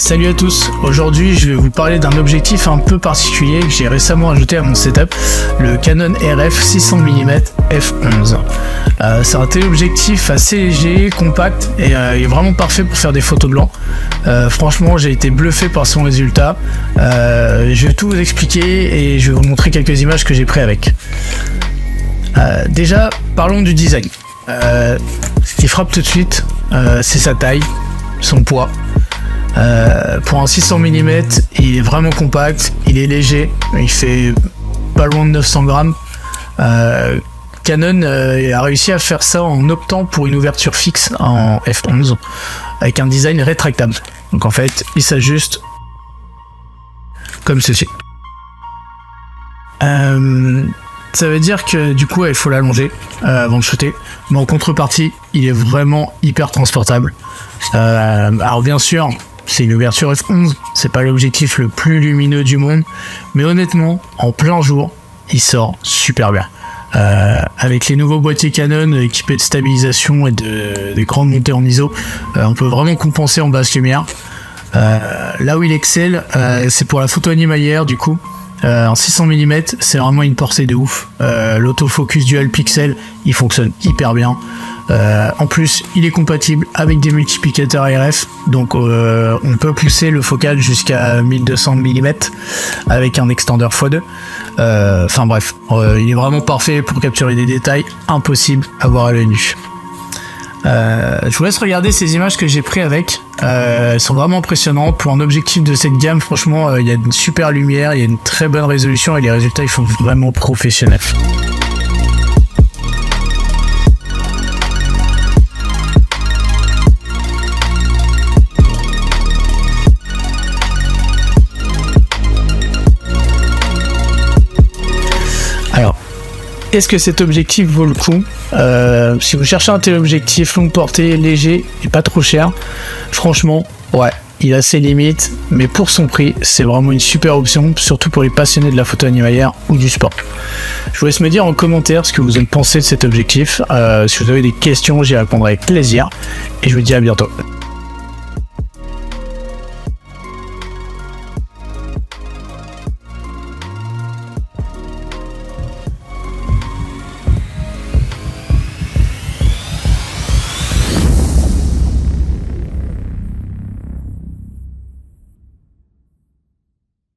Salut à tous, aujourd'hui je vais vous parler d'un objectif un peu particulier que j'ai récemment ajouté à mon setup, le Canon RF 600 mm f11. C'est un téléobjectif assez léger, compact et il est vraiment parfait pour faire des photos de blanc. Franchement j'ai été bluffé par son résultat. Je vais tout vous expliquer et je vais vous montrer quelques images que j'ai prises avec. Déjà parlons du design. Ce qui frappe tout de suite, c'est sa taille, son poids. Pour un 600 mm, il est vraiment compact, il est léger, il fait pas loin de 900 grammes. Canon a réussi à faire ça en optant pour une ouverture fixe en f11 avec un design rétractable. Donc en fait, il s'ajuste comme ceci. Ça veut dire que du coup il faut l'allonger avant de shooter, mais en contrepartie il est vraiment hyper transportable. Alors bien sûr c'est une ouverture f11, c'est pas l'objectif le plus lumineux du monde, mais honnêtement en plein jour il sort super bien. Avec les nouveaux boîtiers Canon équipés de stabilisation et de grandes montées en ISO, on peut vraiment compenser en basse lumière. Là où il excelle, c'est pour la photo animalière du coup. En 600 mm, c'est vraiment une portée de ouf. L'autofocus dual pixel, il fonctionne hyper bien. En plus, il est compatible avec des multiplicateurs RF, donc on peut pousser le focal jusqu'à 1200 mm avec un extender x2. Enfin bref, il est vraiment parfait pour capturer des détails impossibles à voir à l'œil nu. Je vous laisse regarder ces images que j'ai prises avec. Elles sont vraiment impressionnantes. Pour un objectif de cette gamme, franchement, il y a une super lumière, il y a une très bonne résolution et les résultats ils sont vraiment professionnels. Alors, est-ce que cet objectif vaut le coup? Si vous cherchez un téléobjectif longue portée, léger et pas trop cher, franchement, ouais, il a ses limites, mais pour son prix, c'est vraiment une super option, surtout pour les passionnés de la photo animalière ou du sport. Je vous laisse me dire en commentaire ce que vous en pensez de cet objectif. Si vous avez des questions, j'y répondrai avec plaisir, et je vous dis à bientôt.